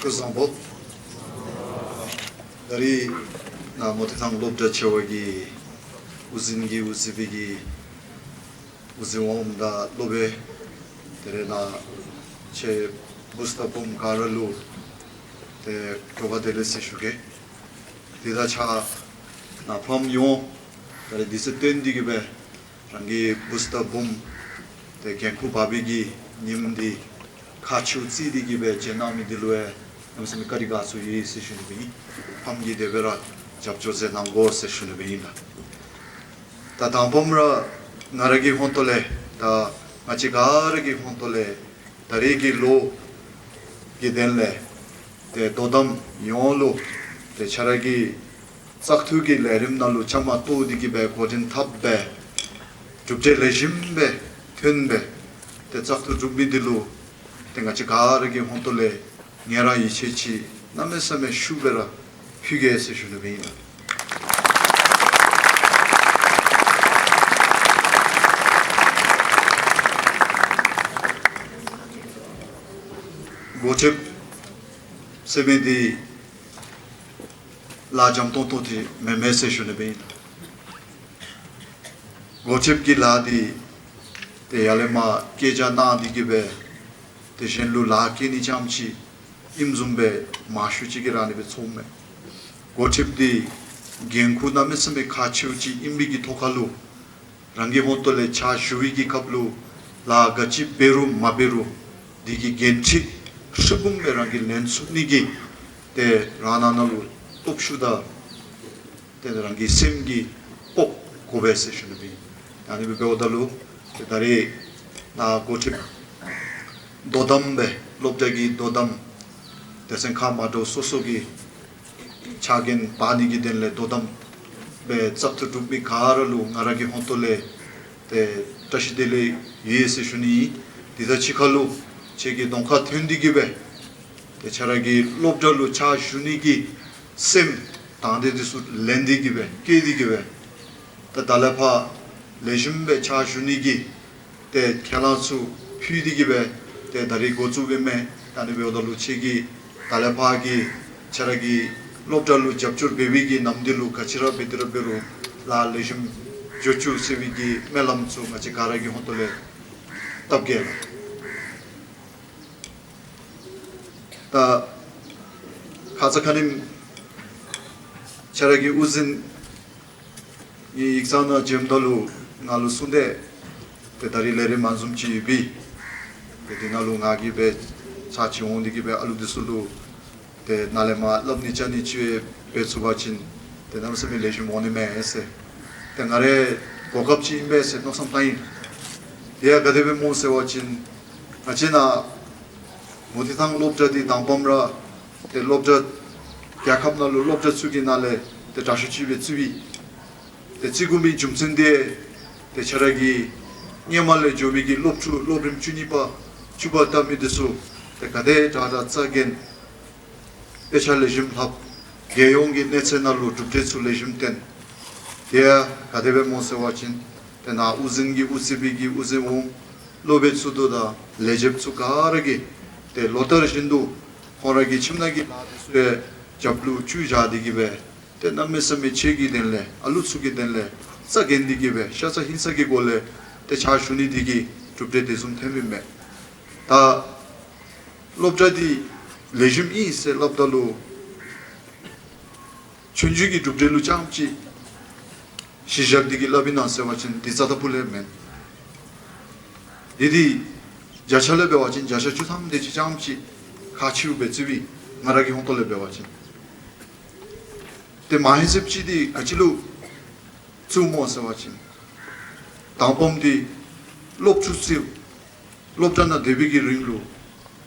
그 상보 dari na motitang lobda chewagi uzingi uzibigi uziwom da lobe tere na che bustapum karalu te koba delesi shuge dida cha na pom yo dari disetendi gibe rangi bustapum te genku babigi nimdi kachu tsidi gibe jenami dilwe namsami kariga su yi session bi pamgi devera japjoze nango session bi na ta tampomra naragi hontole ta machigaragi hontole tarigi lo gidenle te dodam yolo te charagi saktugi lerimnalu chama to digibe godin tabbe jubje rejimbe tönbe te saktu jubidilu te machigaragi hontole Niera i ceci namesame shubera hygese shunubina. Gochep semedi la jamtontoti memese shunubina. Gochep ki ladi te yalema keja na digibe te shenlu la kini jamchi imzumbe mashuchigirani be tsome gochipdi genku namesame kachiuchi imbigi tokalu rangi hontole cha shuigi kaplu la gachi beru maberu digi genchi shubumbe rangi lensuknigi te rananalu topshuda te rangi semgi pop gobese shunubi yani be beodalu te dari na gochip dodambe lobjagi dodam 대선 카마도 소속이 작은 반이기 된래 도담 배 짭트 두비 가르루 나라기 혼돌레 때 다시들이 예수님이 디다치칼루 제기 동카 텐디기베 때 차라기 롭절루 차 슈니기 셈 당데디수 렌디기베 깨디기베 때 달라파 레심베 차 슈니기 때 켈라수 휘디기베 때 다리 고추베메 다니베오달루 체기 달라파기 차라기 롭달루 잡줄 베비기 남딜루 카치라 베드르베루 라레심 조추 세비기 멜람추 마치 가라기 혼돌레 답게 다 카자카님 차라기 우진 이 익사나 점달루 나루 순데 베다리 레레 만숨치 비 베디나루 나기베 사치 온디기베 알루디술루 데 날레마 럽니차니 치에 베수바친 데 남스미 레심 오니메에세 데 나레 고급지 임베세 노sam타인 데야 가데베 모세와친 아치나 모디상 롭자디 당범라 데 롭자 야캅나루 롭자 수기나레 데 자슈치베 츠비 데 지구미 줌슨데 데 차라기 니말레 조비기 롭추 롭림 주니바 주바타미드수 그때 자자 цаг겐 에샬레심 합 게용기 내셔널로 주제술레심 땐 데야 가데베 모세와친 데나 우승기 우스비기 우세옹 로베츠도다 레첵츠가르기 데 로터신도 호라기 침나기 나데스에 잡루 추자디기베 데 남메스메 체기 된레 알루츠기 된레 사겐디기베 샤사 힌사기 골레 데 차슈니디기 주제데숨 템미메 다 롭자디 레짐 이세 롭달루 춘주기 줍젤루 장치 시작디기 라비나세 와친 디자다불레멘 이디 자찰레베 와친 자샤추 삼데지 장치 가치우베 즈비 나라기 홍톨레베 와친 데 마히셉치디 아치루 츠모세 와친 당범디 롭추스 롭자나 데비기 링루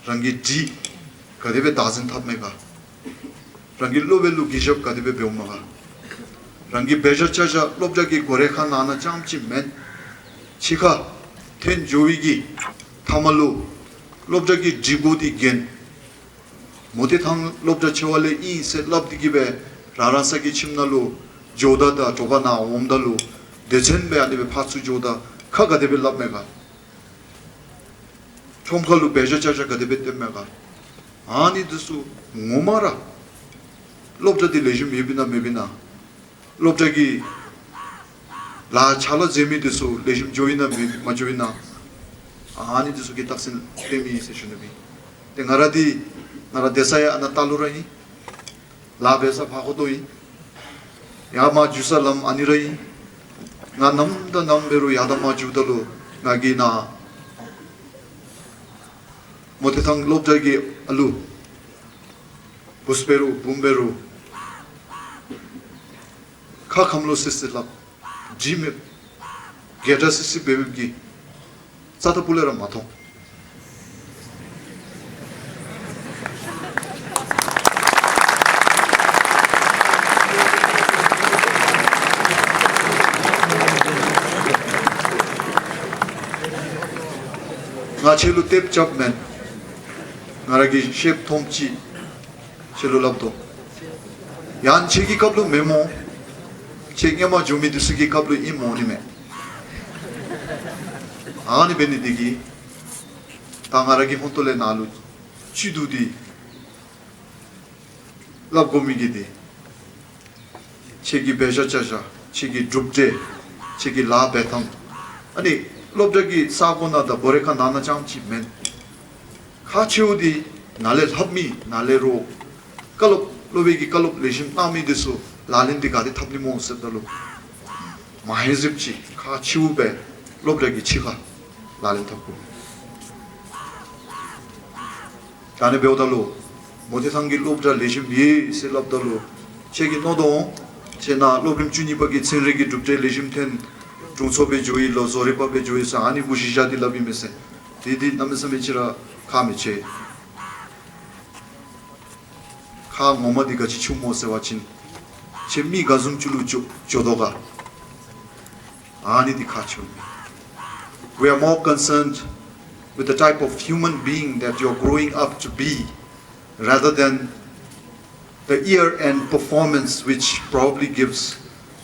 rangi di kadebe dazen tabmega rangi lobelu gijab kadebe beomaga rangi bejachaja lobjagi gorekha nana jamchi men chika ten joigi tamalu lobjagi jibudi gen mode thang lobja chewale i se labdigibe rarasagi chimnalu jodada jobana omdalu dejenbe anibe patsu joda 카가데베 랍메가 총컬루 베저차자 가데베 템메가 Ani dusu ngomara. Lobja di lejim mebina. Lobja gi la chala zemi dusu lejim joina ma joina. Ani dusu ki taksin temi se shunabi. Te ngara desaya anatalurai. La besa phagodoi. Ya ma jusalam anirai. Nga namda namberu yadama judalu ngagina. Motitang lobja gi alu. Busperu, bumberu. Ka kamlo sisilap. Jimip. Geta sisi bebibgi. Sata pulera matong. Nga chelu tep chap men. Ngaragi shep thomchi. Chelu labdo. Yan chegi kablu memo. Chenyama jumi disugi kablu imo ni me. Ani benidigi. Tangaragi hontole nalu. Chidudi. Labgomi gidi. Chegi beja chaja. Chegi drupje. Chegi la betam. Ani lobjagi sabona da boreka nana jamchi men. Kachiudi nale habmi nale ro. Kalop lobegi kalop leshim nami desu. Lalindi gadi tabli mo sedalu. Mahezipchi kachiube lobjagi chiga lalin tabku. Kane beodalu. Motesangi lobja leshim ye se labdalu. Chegi nodo chena lobrim chuni bagi tsinregi drupje leshim ten. 중소배 주의 로소리법의 주의서 아니 무시자디 라비메세 디디 남에서메치라 카메체 카 모마디가 지추모세 와친 제미 가슴줄로 조도가 아니디 카초. We are more concerned with the type of human being that you're growing up to be rather than the year-end performance which probably gives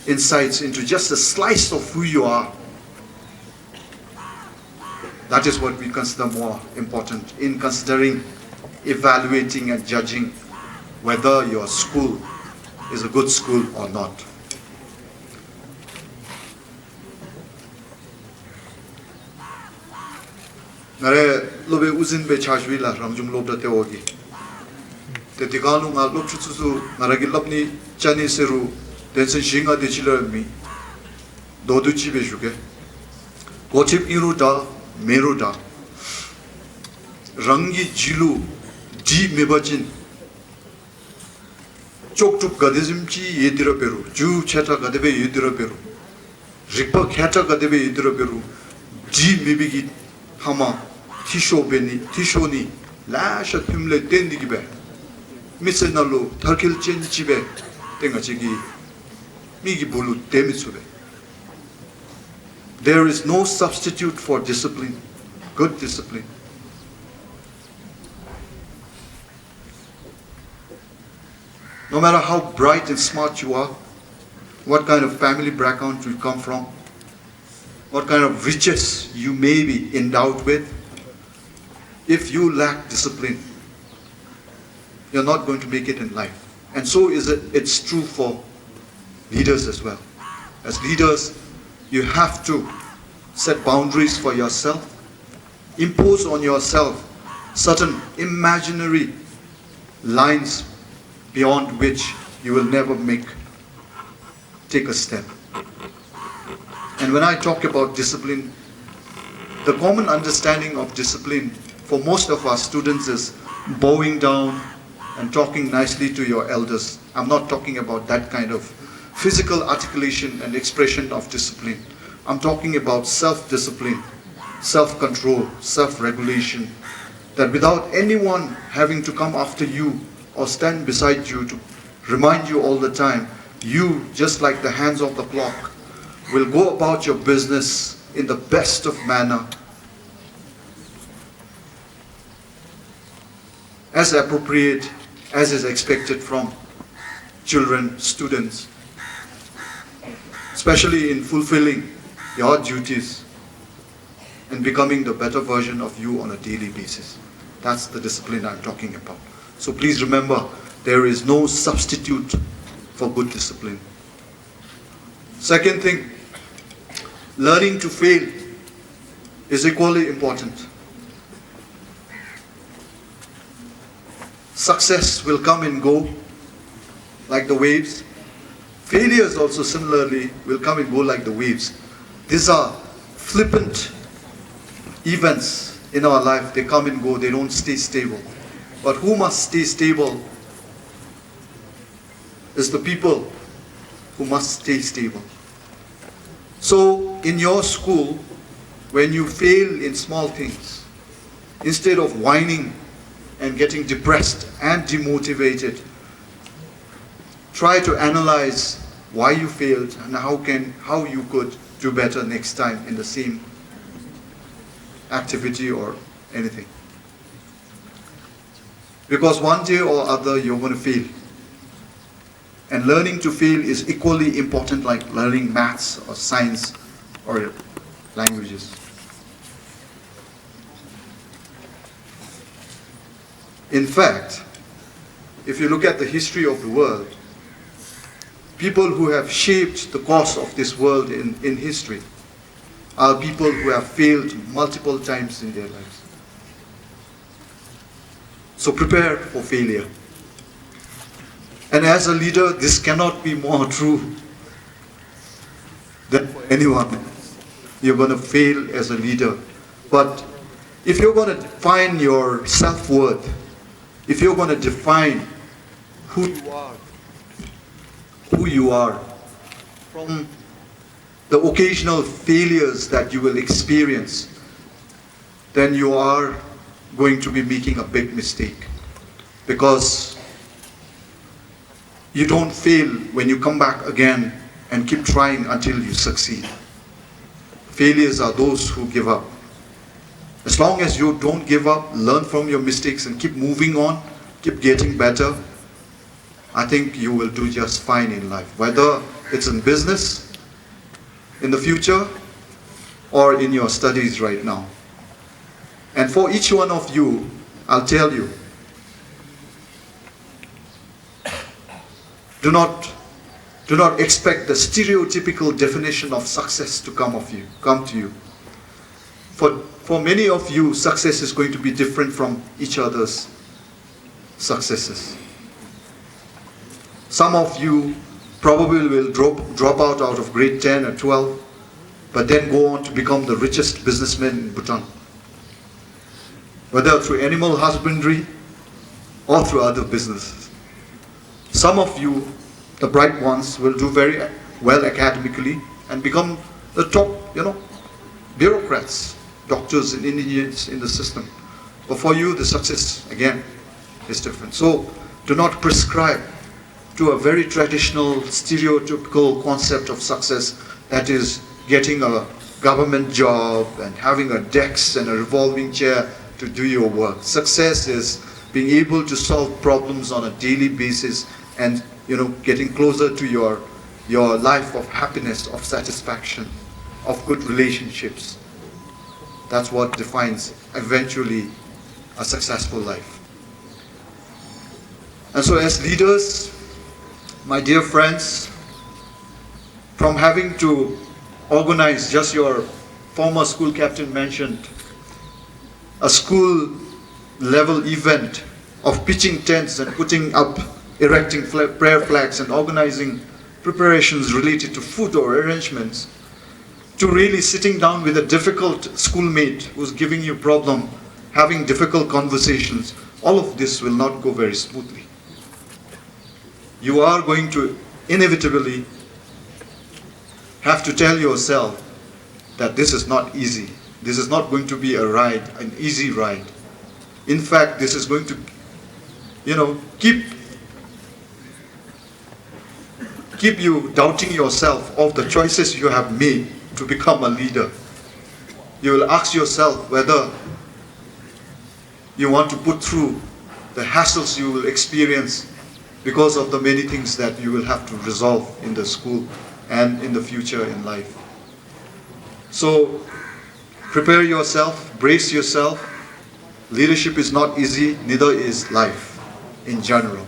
insights into just a slice of who you are. That is what we consider more important in considering, evaluating and judging whether your school is a good school or not. Nare lobe uzin be chashwila rangjum lobda teogi. Te digalu nga lobchutsu naragi labni chani seru densen shinga de chilarmi dodu chibe shuke gochip iruda meruda rangi jilu ji mebachin chokchuk gadizimchi yedira peru ju cheta gadebe yedira peru rikpa kheta gadebe yedira peru ji mebigi hama tishoni lasha thumle tendigibe misenalu tharkil chenchibe tenga chigi. There is no substitute for discipline, good discipline. No matter how bright and smart you are, what kind of family background you come from, what kind of riches you may be endowed with, if you lack discipline, you're not going to make it in life. And so it's true for leaders as well. As leaders, you have to set boundaries for yourself, impose on yourself certain imaginary lines beyond which you will never take a step. And when I talk about discipline, the common understanding of discipline for most of our students is bowing down and talking nicely to your elders. I'm not talking about that kind of physical articulation and expression of discipline. I'm talking about self-discipline, self-control, self-regulation, that without anyone having to come after you or stand beside you to remind you all the time, you, just like the hands of the clock, will go about your business in the best of manner, as appropriate as is expected from children, students, especially in fulfilling your duties and becoming the better version of you on a daily basis. That's the discipline I'm talking about. So please remember, there is no substitute for good discipline. Second thing, learning to fail is equally important. Success will come and go like the waves. Failures also similarly will come and go like the waves. These are flippant events in our life. They come and go, they don't stay stable. But who must stay stable is the people who must stay stable. So in your school, when you fail in small things, instead of whining and getting depressed and demotivated, try to analyze why you failed and how you could do better next time in the same activity or anything. Because one day or other you're going to fail. And learning to fail is equally important like learning maths or science or languages. In fact, if you look at the history of the world, people who have shaped the course of this world in history are people who have failed multiple times in their lives. So prepare for failure. And as a leader, this cannot be more true than for anyone else. You're going to fail as a leader. But if you're going to define your self-worth, if you're going to define who you are from the occasional failures that you will experience, then you are going to be making a big mistake. Because you don't fail when you come back again and keep trying until you succeed. Failures are those who give up. As long as you don't give up, learn from your mistakes and keep moving on, keep getting better, I think you will do just fine in life. Whether it's in business, in the future, or in your studies right now. And for each one of you, I'll tell you, do not expect the stereotypical definition of success to come to you. For many of you, success is going to be different from each other's successes. Some of you probably will drop out of grade 10 or 12, but then go on to become the richest businessman in Bhutan. Whether through animal husbandry or through other businesses. Some of you, the bright ones, will do very well academically and become the top, bureaucrats, doctors and engineers in the system. But for you, the success, again, is different. So, do not prescribe to a very traditional, stereotypical concept of success, that is getting a government job and having a desk and a revolving chair to do your work. Success is being able to solve problems on a daily basis and getting closer to your life of happiness, of satisfaction, of good relationships. That's what defines eventually a successful life. And so as leaders, my dear friends, from having to organize, just your former school captain mentioned, a school level event of pitching tents and putting up, erecting prayer flags and organizing preparations related to food or arrangements, to really sitting down with a difficult schoolmate who's giving you a problem, having difficult conversations, all of this will not go very smoothly. You are going to inevitably have to tell yourself that this is not easy. This is not going to be a ride, an easy ride. In fact, this is going to, keep you doubting yourself of the choices you have made to become a leader. You will ask yourself whether you want to put through the hassles you will experience because of the many things that you will have to resolve in the school and in the future in life. So prepare yourself, brace yourself. Leadership is not easy, neither is life. in general.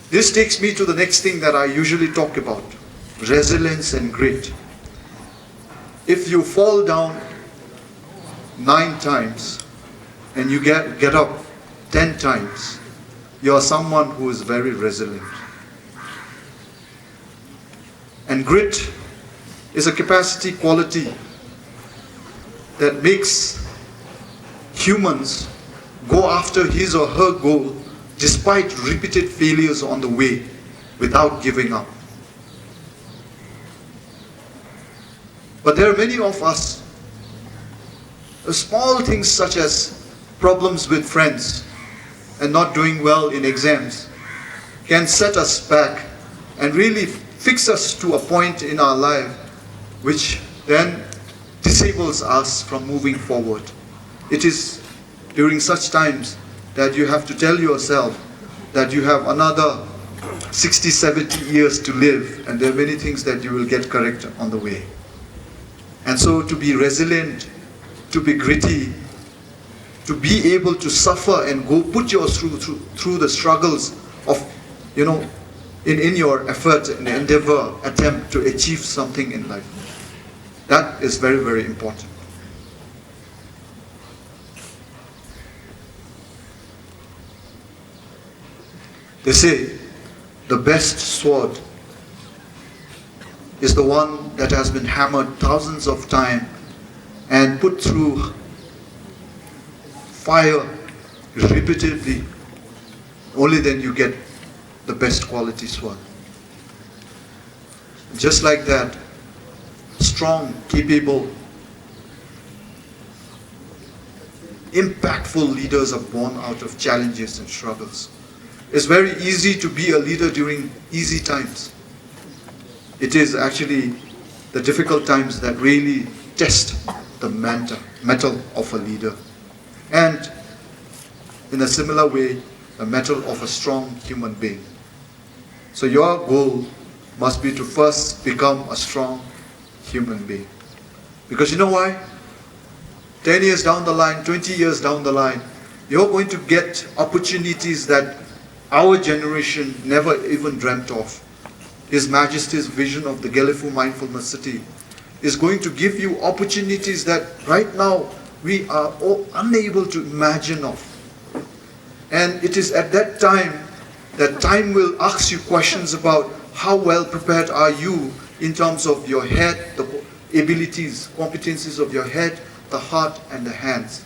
This takes me to the next thing that I usually talk about, resilience and grit. If you fall down 9 times and you get up 10 times, you are someone who is very resilient. And grit is a capacity quality that makes humans go after his or her goal despite repeated failures on the way without giving up. But there are many of us, small things such as problems with friends and not doing well in exams can set us back and really fix us to a point in our life which then disables us from moving forward. It is during such times that you have to tell yourself that you have another 60, 70 years to live, and there are many things that you will get correct on the way. And so to be resilient, to be gritty, to be able to suffer and go put yourself through the struggles of, in your effort and endeavor, attempt to achieve something in life. That is very, very important. They say the best sword is the one that has been hammered thousands of times and put through fire repeatedly. Only then you get the best quality sword. Just like that, strong, capable, impactful leaders are born out of challenges and struggles. It's very easy to be a leader during easy times. It is actually the difficult times that really test the mettle of a leader. And in a similar way, the mettle of a strong human being. So your goal must be to first become a strong human being. Because you know why? 10 years down the line, 20 years down the line, you're going to get opportunities that our generation never even dreamt of. His Majesty's vision of the Gelefu Mindfulness City is going to give you opportunities that right now we are all unable to imagine of. And it is at that time that time will ask you questions about how well prepared are you in terms of your head, the abilities, competencies of your head, the heart and the hands.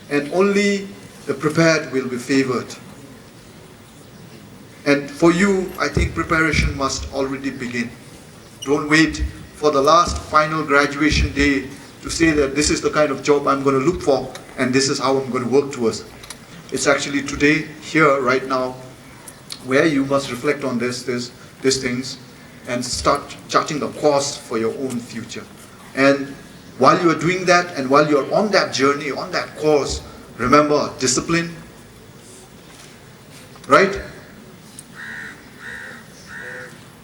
And only the prepared will be favored. And for you, I think preparation must already begin. Don't wait for the last final graduation day to say that this is the kind of job I'm going to look for and this is how I'm going to work towards. It's actually today, here, right now, where you must reflect on these things and start charting the course for your own future. And while you are doing that and while you are on that journey, on that course, remember discipline, right?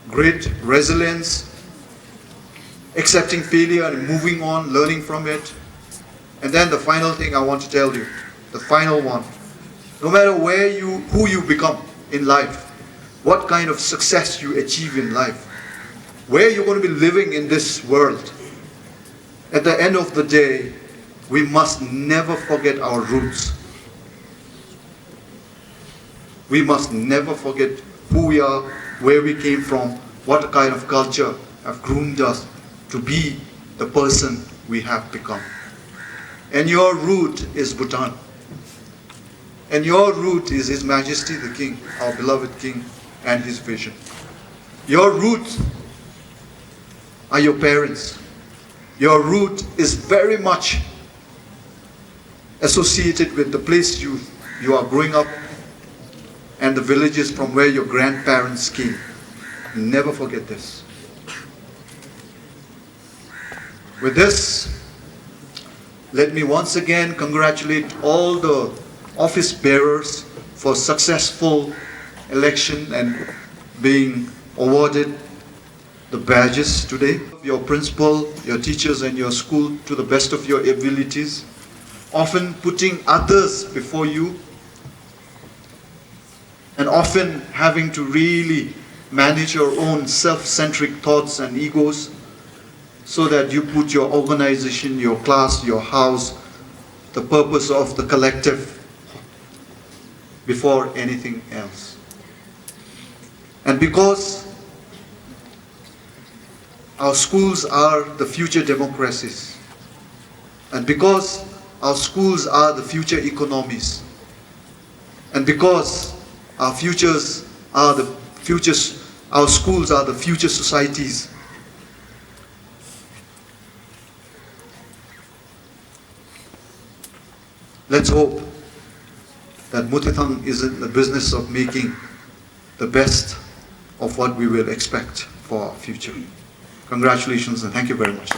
Grit, resilience, accepting failure and moving on, learning from it. And then the final thing I want to tell you, the final one, no matter who you become in life, what kind of success you achieve in life, where you're going to be living in this world, at the end of the day, we must never forget our roots. We must never forget who we are, where we came from, what kind of culture have groomed us to be the person we have become. And your root is Bhutan. And your root is His Majesty the King, our beloved King, and his vision. Your roots are your parents. Your root is very much associated with the place you are growing up and the villages from where your grandparents came. Never forget this. With this, let me once again congratulate all the office bearers for successful election and being awarded the badges today. Your principal, your teachers and your school to the best of your abilities, often putting others before you, and often having to really manage your own self-centric thoughts and egos, so that you put your organization, your class, your house, the purpose of the collective before anything else. And because our schools are the future democracies, and because our schools are the future economies, and because our schools are the future societies, let's hope that Mutithang is in the business of making the best of what we will expect for our future. Congratulations and thank you very much.